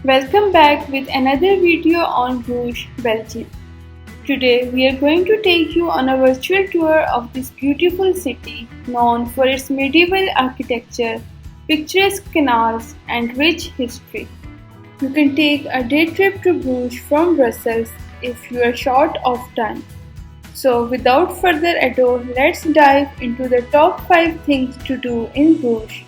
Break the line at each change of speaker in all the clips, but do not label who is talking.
Welcome back with another video on Bruges, Belgium. Today we are going to take you on a virtual tour of this beautiful city known for its medieval architecture, picturesque canals and rich history. You can take a day trip to Bruges from Brussels if you are short of time. So without further ado, let's dive into the top 5 things to do in Bruges.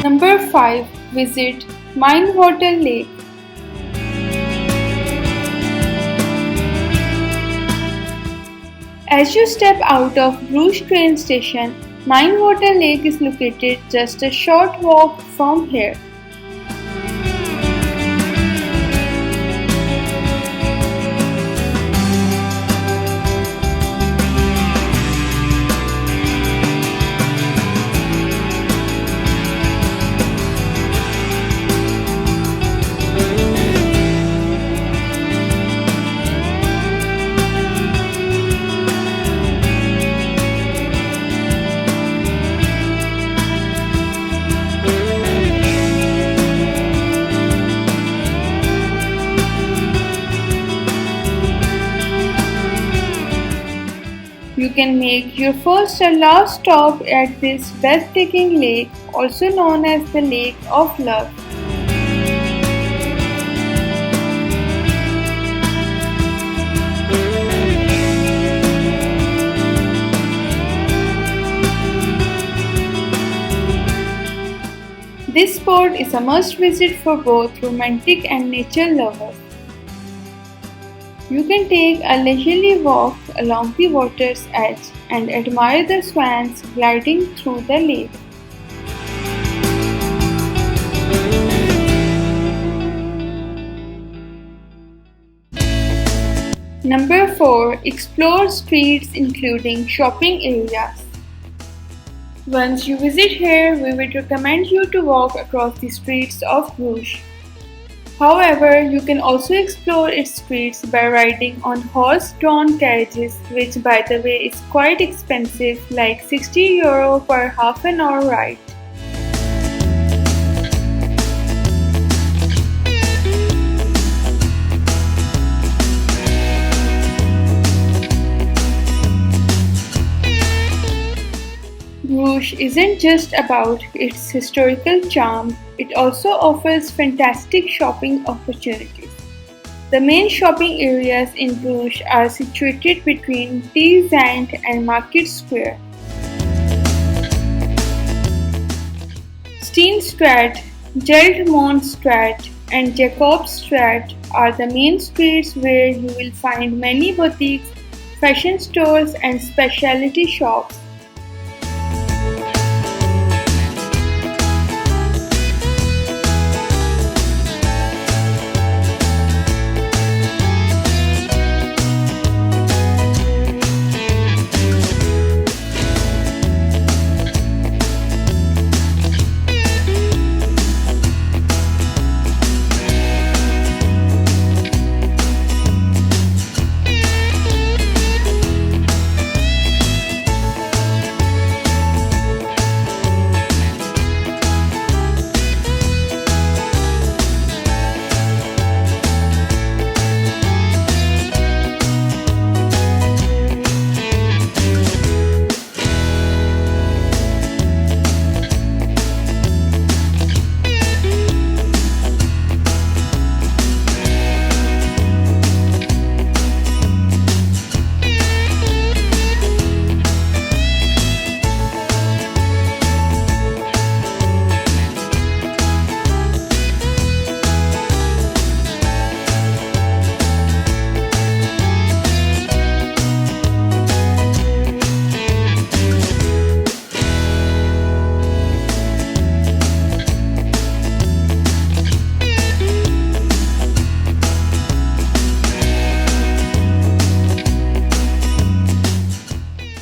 Number 5. Visit Minewater Lake. As you step out of Bruges train station, Minewater Lake is located just a short walk from here. You can make your first and last stop at this breathtaking lake, also known as the Lake of Love. This spot is a must visit for both romantic and nature lovers. You can take a leisurely walk along the water's edge and admire the swans gliding through the lake. Number 4. Explore streets including shopping areas. Once you visit here, we would recommend you to walk across the streets of Bruges. However, you can also explore its streets by riding on horse-drawn carriages, which by the way is quite expensive, like €60 per half an hour ride. Bruges isn't just about its historical charm, it also offers fantastic shopping opportunities. The main shopping areas in Bruges are situated between Ghent and Market Square. Steenstraat, Geldmondstraat and Jacobstraat are the main streets where you will find many boutiques, fashion stores and specialty shops.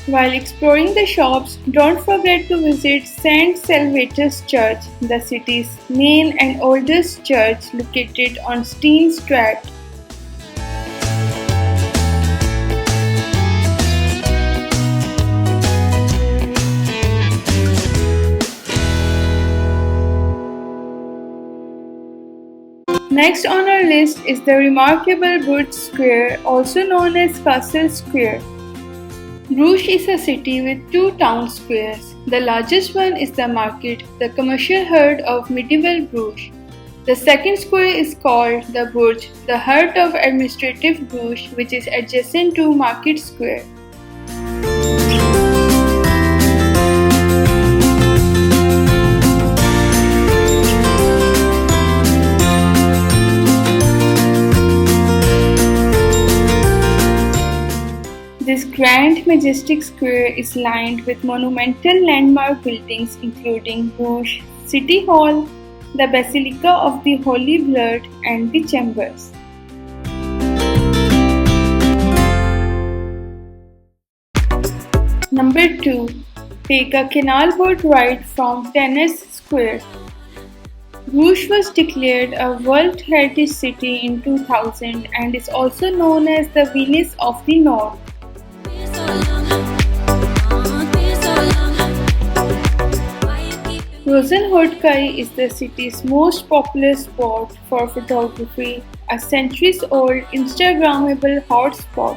While exploring the shops, don't forget to visit St. Salvator's Church, the city's main and oldest church located on Steenstraat. Next on our list is the remarkable Burg Square, also known as Castle Square. Bruges is a city with two town squares. The largest one is the market, the commercial heart of medieval Bruges. The second square is called the Burg, the heart of administrative Bruges, which is adjacent to Market Square. This grand, majestic square is lined with monumental landmark buildings including Bruges City Hall, the Basilica of the Holy Blood, and the Chambers. Number 2. Take a canal boat ride from Tennis Square. Bruges was declared a World Heritage City in 2000 and is also known as the Venice of the North. Rosenhordkai is the city's most popular spot for photography, a centuries-old Instagrammable hotspot.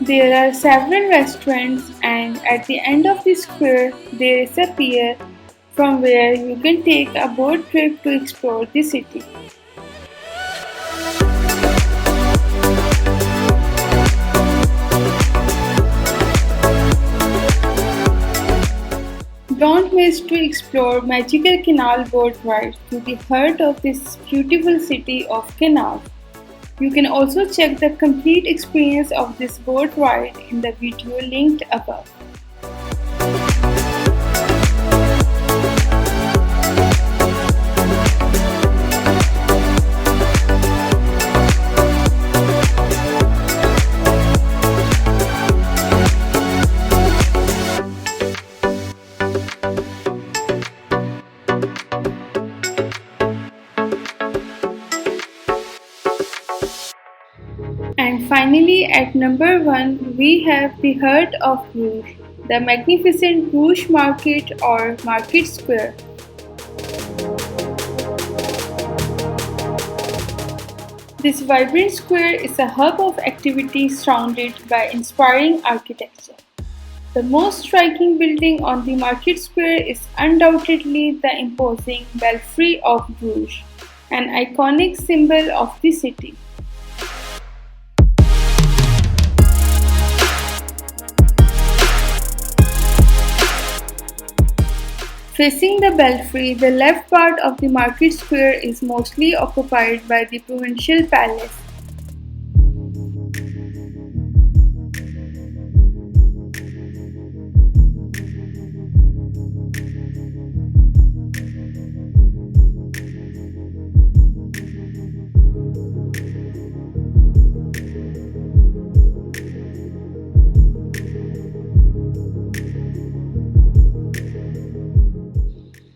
There are several restaurants, and at the end of the square there is a pier from where you can take a boat trip to explore the city. Don't miss to explore magical canal boat ride through the heart of this beautiful city of canals. You can also check the complete experience of this boat ride in the video linked above. And finally, at number 1, we have the heart of Bruges, the magnificent Bruges Market or Market Square. This vibrant square is a hub of activity surrounded by inspiring architecture. The most striking building on the Market Square is undoubtedly the imposing Belfry of Bruges, an iconic symbol of the city. Facing the belfry, the left part of the market square is mostly occupied by the provincial palace.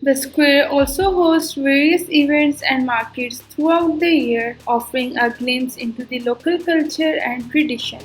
The square also hosts various events and markets throughout the year, offering a glimpse into the local culture and traditions.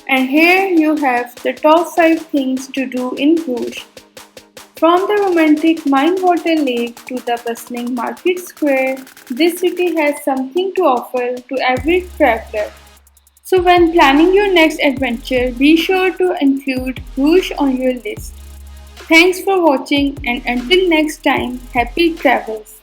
And here you have the top 5 things to do in Bruges. From the romantic Minewater Lake to the bustling market square, this city has something to offer to every traveler. So when planning your next adventure, be sure to include Bruges on your list. Thanks for watching, and until next time, happy travels.